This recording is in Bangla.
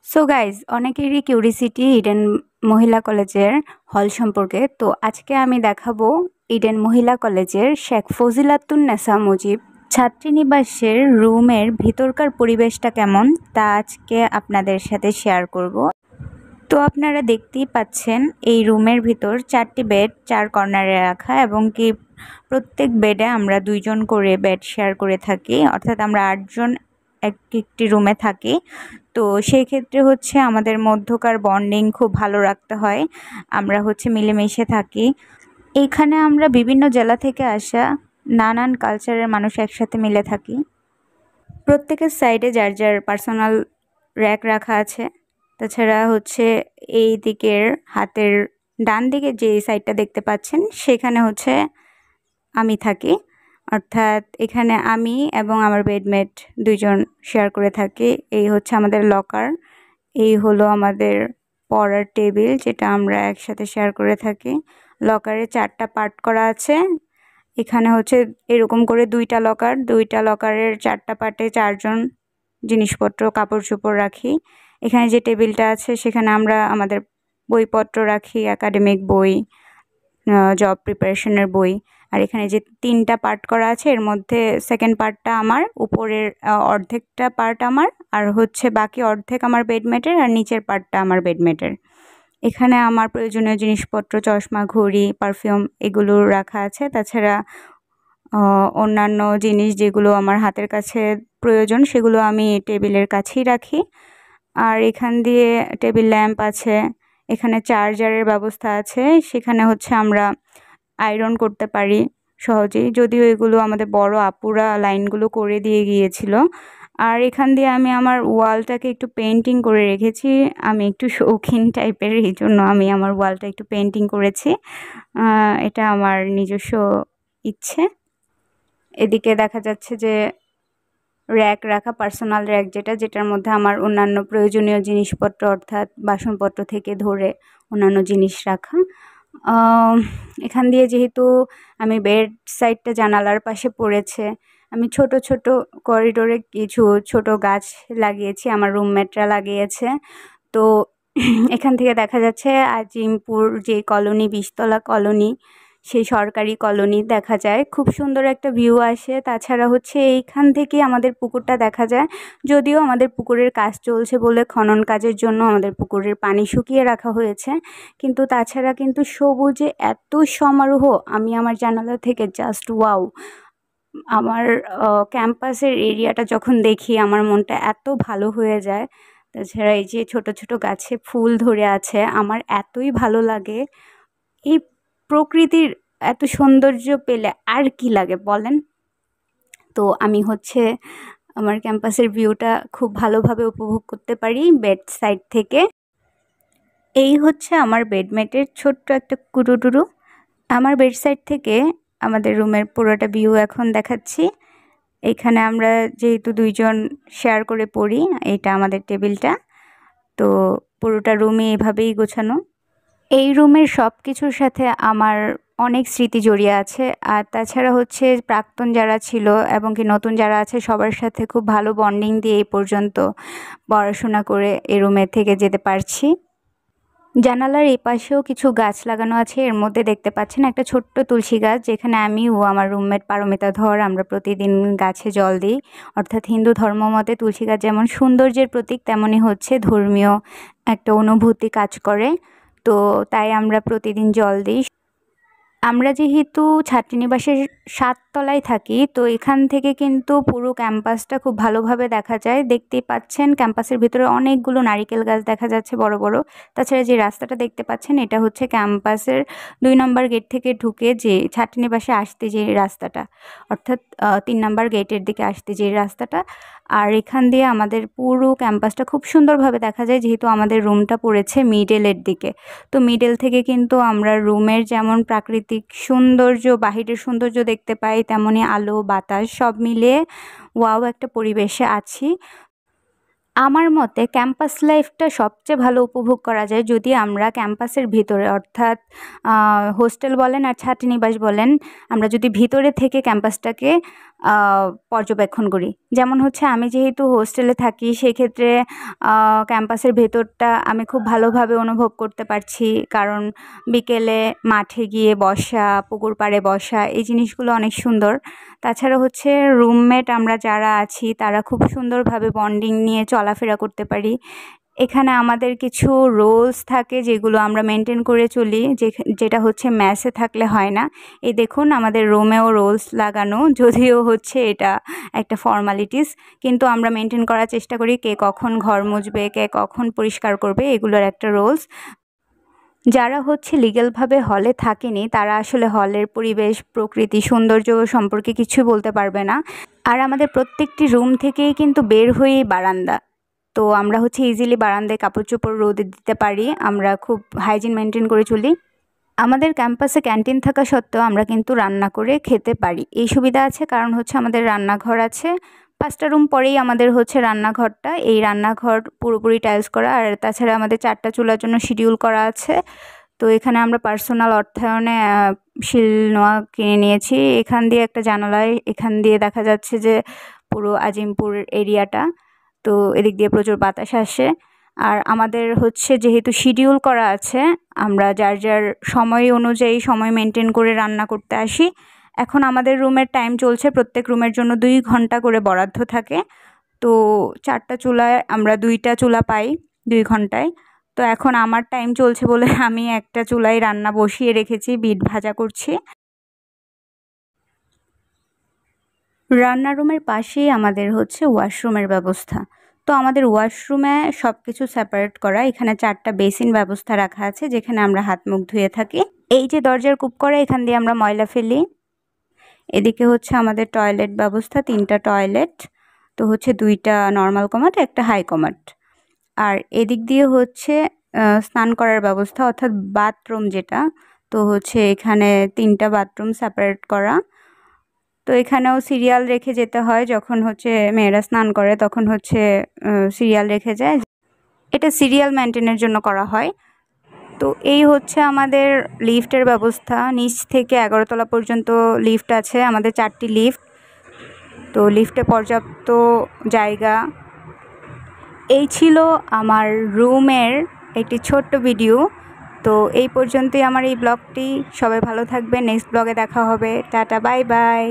সো গাইজ, অনেকেরই কিউরিসিটি ইডেন মহিলা কলেজের হল সম্পর্কে। তো আজকে আমি দেখাবো ইডেন মহিলা কলেজের শেখ ফজিলাতুন্নেসা মুজিব ছাত্রীনিবাসের রুমের ভিতরকার পরিবেশটা কেমন তা আজকে আপনাদের সাথে শেয়ার করব। তো আপনারা দেখতেই পাচ্ছেন এই রুমের ভিতর 4টি বেড 4 কর্নারে রাখা, এবং কি প্রত্যেক বেডে আমরা 2জন করে বেড শেয়ার করে থাকি, অর্থাৎ আমরা 8জন একটি রুমে থাকি। তো সেই ক্ষেত্রে হচ্ছে আমাদের মধ্যকার বন্ডিং খুব ভালো রাখতে হয়, আমরা হচ্ছে মিলেমিশে থাকি। এইখানে আমরা বিভিন্ন জেলা থেকে আসা নানান কালচারের মানুষ একসাথে মিলে থাকি। প্রত্যেকের সাইডে যার যার পার্সোনাল র্যাক রাখা আছে। তাছাড়া হচ্ছে এই দিকের হাতের ডান দিকে যে সাইডটা দেখতে পাচ্ছেন সেখানে হচ্ছে আমি থাকি, অর্থাৎ এখানে আমি এবং আমার বেডমেট 2জন শেয়ার করে থাকি। এই হচ্ছে আমাদের লকার, এই হলো আমাদের পড়ার টেবিল যেটা আমরা একসাথে শেয়ার করে থাকি। লকারে 4টা পার্ট করা আছে। এখানে হচ্ছে এরকম করে 2টা লকার, 2টা লকারের 4টা পার্টে 4জন জিনিসপত্র কাপড় চোপড় রাখি। এখানে যে টেবিলটা আছে সেখানে আমরা আমাদের বইপত্র রাখি, একাডেমিক বই, জব প্রিপারেশনের বই। আর এখানে যে 3টা পার্ট করা আছে এর মধ্যে সেকেন্ড পার্টটা আমার, উপরের অর্ধেকটা পার্ট আমার, আর হচ্ছে বাকি অর্ধেক আমার বেডমেটের, আর নিচের পার্টটা আমার বেডমেটের। এখানে আমার প্রয়োজনীয় জিনিসপত্র, চশমা, ঘড়ি, পারফিউম এগুলো রাখা আছে। তাছাড়া অন্যান্য জিনিস যেগুলো আমার হাতের কাছে প্রয়োজন সেগুলো আমি টেবিলের কাছেই রাখি। আর এখান দিয়ে টেবিল ল্যাম্প আছে, এখানে চার্জারের ব্যবস্থা আছে, সেখানে হচ্ছে আমরা আয়রন করতে পারি সহজেই, যদিও এগুলো আমাদের বড় আপুরা লাইনগুলো করে দিয়ে গিয়েছিল। আর এখান দিয়ে আমি আমার ওয়ালটাকে একটু পেন্টিং করে রেখেছি, আমি একটু শৌখিন টাইপের, এই জন্য আমি আমার ওয়ালটা একটু পেন্টিং করেছি। এটা আমার নিজস্ব ইচ্ছে। এদিকে দেখা যাচ্ছে যে র্যাক রাখা, পার্সোনাল র্যাক যেটার মধ্যে আমার অন্যান্য প্রয়োজনীয় জিনিসপত্র অর্থাৎ বাসনপত্র থেকে ধরে অন্যান্য জিনিস রাখা। এখান দিয়ে যেহেতু আমি বেড সাইডটা জানালার পাশে পড়েছে, আমি ছোট ছোট করিডোরে কিছু ছোট গাছ লাগিয়েছি, আমার রুমমেটরা লাগিয়েছে। তো এখান থেকে দেখা যাচ্ছে আজিমপুর যে কলোনি, 20তলা কলোনি, সেই সরকারি কলোনি দেখা যায়, খুব সুন্দর একটা ভিউ আসে। তাছাড়া হচ্ছে এইখান থেকে আমাদের পুকুরটা দেখা যায়, যদিও আমাদের পুকুরের কাজ চলছে বলে খনন কাজের জন্য আমাদের পুকুরের পানি শুকিয়ে রাখা হয়েছে, কিন্তু তাছাড়া কিন্তু সবুজে এত সমারোহ, আমি আমার জানালা থেকে জাস্ট ওয়াও। আমার ক্যাম্পাসের এরিয়াটা যখন দেখি আমার মনটা এত ভালো হয়ে যায়। তাছাড়া এই যে ছোট ছোট গাছে ফুল ধরে আছে, আমার এতই ভালো লাগে। এই প্রকৃতির এত সৌন্দর্য পেলে আর কি লাগে বলেন। তো আমি হচ্ছে আমার ক্যাম্পাসের ভিউটা খুব ভালোভাবে উপভোগ করতে পারি বেড সাইড থেকে। এই হচ্ছে আমার বেডমেটের ছোট্ট একটা কুটুটুরু। আমার বেড সাইড থেকে আমাদের রুমের পুরোটা ভিউ এখন দেখাচ্ছি। এখানে আমরা যেহেতু 2জন শেয়ার করে পড়ি, এটা আমাদের টেবিলটা। তো পুরোটা রুমে এভাবেই গোছানো। এই রুমের সব কিছুর সাথে আমার অনেক স্মৃতি জড়িয়ে আছে। আর তাছাড়া হচ্ছে প্রাক্তন যারা ছিল এবং কি নতুন যারা আছে সবার সাথে খুব ভালো বন্ডিং দিয়ে এই পর্যন্ত পড়াশোনা করে এই রুমে থেকে যেতে পারছি। জানালার এই পাশেও কিছু গাছ লাগানো আছে, এর মধ্যে দেখতে পাচ্ছেন একটা ছোট্ট তুলসী গাছ, যেখানে আমি ও আমার রুমমেট পারমিতা ধর আমরা প্রতিদিন গাছে জল দিই। অর্থাৎ হিন্দু ধর্ম মতে তুলসী গাছ যেমন সৌন্দর্যের প্রতীক, তেমনই হচ্ছে ধর্মীয় একটা অনুভূতি কাজ করে। তো তাই আমরা প্রতিদিন জল দিই। আমরা যেহেতু ছাত্রীনিবাসের 7তলায় থাকি, তো এখান থেকে কিন্তু পুরো ক্যাম্পাসটা খুব ভালোভাবে দেখা যায়। দেখতেই পাচ্ছেন ক্যাম্পাসের ভিতরে অনেকগুলো নারিকেল গাছ দেখা যাচ্ছে বড় বড়। তাছাড়া যে রাস্তাটা দেখতে পাচ্ছেন এটা হচ্ছে ক্যাম্পাসের 2 নম্বর গেট থেকে ঢুকে যে ছাত্রীনিবাসে আসতে যে রাস্তাটা, অর্থাৎ 3 নম্বর গেটের দিকে আসতে যে রাস্তাটা। আর এখান দিয়ে আমাদের পুরো ক্যাম্পাসটা খুব সুন্দরভাবে দেখা যায়, যেহেতু আমাদের রুমটা পড়েছে মিডলের দিকে। তো মিডল থেকে কিন্তু আমরা রুমের যেমন প্রাকৃতিক সৌন্দর্য, বাহিরের সৌন্দর্য দেখতে পাই, তেমনই আলো বাতাস সব মিলিয়ে ওয়াও একটা পরিবেশে আছি। আমার মতে ক্যাম্পাস লাইফটা সবচেয়ে ভালো উপভোগ করা যায় যদি আমরা ক্যাম্পাসের ভিতরে, অর্থাৎ হোস্টেল বলেন আর ছাত্রীনিবাস বলেন, আমরা যদি ভিতরে থেকে ক্যাম্পাসটাকে পর্যবেক্ষণ করি। যেমন হচ্ছে আমি যেহেতু হোস্টেলে থাকি সেক্ষেত্রে ক্যাম্পাসের ভেতরটা আমি খুব ভালোভাবে অনুভব করতে পারছি, কারণ বিকেলে মাঠে গিয়ে বসা, পুকুর পাড়ে বসা এই জিনিসগুলো অনেক সুন্দর। তাছাড়া হচ্ছে রুমমেট আমরা যারা আছি তারা খুব সুন্দরভাবে বন্ডিং নিয়ে চলাফেরা করতে পারি। এখানে আমাদের কিছু রুলস থাকে যেগুলো আমরা মেনটেন করে চলি, যেটা হচ্ছে মেসে থাকলে হয় না। এই দেখুন আমাদের রুমেও রুলস লাগানো, যদিও হচ্ছে এটা একটা ফর্মালিটিস, কিন্তু আমরা মেনটেন করার চেষ্টা করি কে কখন ঘর মুছবে, কে কখন পরিষ্কার করবে, এগুলোর একটা রুলস। যারা হচ্ছে লিগ্যালভাবে হলে থাকেনি তারা আসলে হলের পরিবেশ, প্রকৃতি, সৌন্দর্য সম্পর্কে কিছুই বলতে পারবে না। আর আমাদের প্রত্যেকটি রুম থেকেই কিন্তু বের হয়েই বারান্দা, তো আমরা হচ্ছে ইজিলি বারান্দায় কাপড় চোপড় রোদে দিতে পারি। আমরা খুব হাইজিন মেনটেন করে চলি। আমাদের ক্যাম্পাসে ক্যান্টিন থাকা সত্ত্বেও আমরা কিন্তু রান্না করে খেতে পারি, এই সুবিধা আছে, কারণ হচ্ছে আমাদের রান্নাঘর আছে। 5টা রুম পরেই আমাদের হচ্ছে রান্নাঘরটা। এই রান্নাঘর পুরোপুরি টাইলস করা, আর তাছাড়া আমাদের 4টা চুলার জন্য শিডিউল করা আছে। তো এখানে আমরা পার্সোনাল অর্থায়নে শিলনোয়া কিনে নিয়েছি। এখান দিয়ে একটা জানালায়, এখান দিয়ে দেখা যাচ্ছে যে পুরো আজিমপুর এরিয়াটা। তো এদিক দিয়ে প্রচুর বাতাস আসে। আর আমাদের হচ্ছে যেহেতু শিডিউল করা আছে, আমরা যার যার সময় অনুযায়ী সময় মেনটেন করে রান্না করতে আসি। এখন আমাদের রুমের টাইম চলছে, প্রত্যেক রুমের জন্য 2 ঘন্টা করে বরাদ্দ থাকে। তো 4টা চুলায় আমরা 2টা চুলা পাই 2 ঘন্টায়। তো এখন আমার টাইম চলছে বলে আমি একটা চুলায় রান্না বসিয়ে রেখেছি, বিট ভাজা করছি। রান্নার রুমের পাশেই আমাদের হচ্ছে ওয়াশরুমের ব্যবস্থা। তো আমাদের ওয়াশরুমে সব কিছু সেপারেট করা। এখানে 4টা বেসিন ব্যবস্থা রাখা আছে যেখানে আমরা হাত মুখ ধুয়ে থাকি। এই যে দরজার কূপ করা, এখান দিয়ে আমরা ময়লা ফেলি। এদিকে হচ্ছে আমাদের টয়লেট ব্যবস্থা, 3টা টয়লেট। তো হচ্ছে 2টা নর্মাল কমাট, একটা হাই কমাট। আর এদিক দিয়ে হচ্ছে স্নান করার ব্যবস্থা, অর্থাৎ বাথরুম যেটা। তো হচ্ছে এখানে 3টা বাথরুম সেপারেট করা। তো এখানেও সিরিয়াল রেখে যেতে হয়, যখন হচ্ছে মেয়েরা স্নান করে তখন হচ্ছে সিরিয়াল রেখে যায়। এটা সিরিয়াল মেনটেনের জন্য করা হয়। তো এই হচ্ছে আমাদের লিফটের ব্যবস্থা। নিচ থেকে 11 তলা পর্যন্ত লিফট আছে, আমাদের 4টি লিফট। তো লিফটে পর্যাপ্ত জায়গা। এই ছিল আমার রুমের একটি ছোট্ট ভিডিও। তো এই পর্যন্তই আমার এই ব্লগটি। সবাই ভালো থাকবে, নেক্সট ব্লগে দেখা হবে। Tata, bye bye.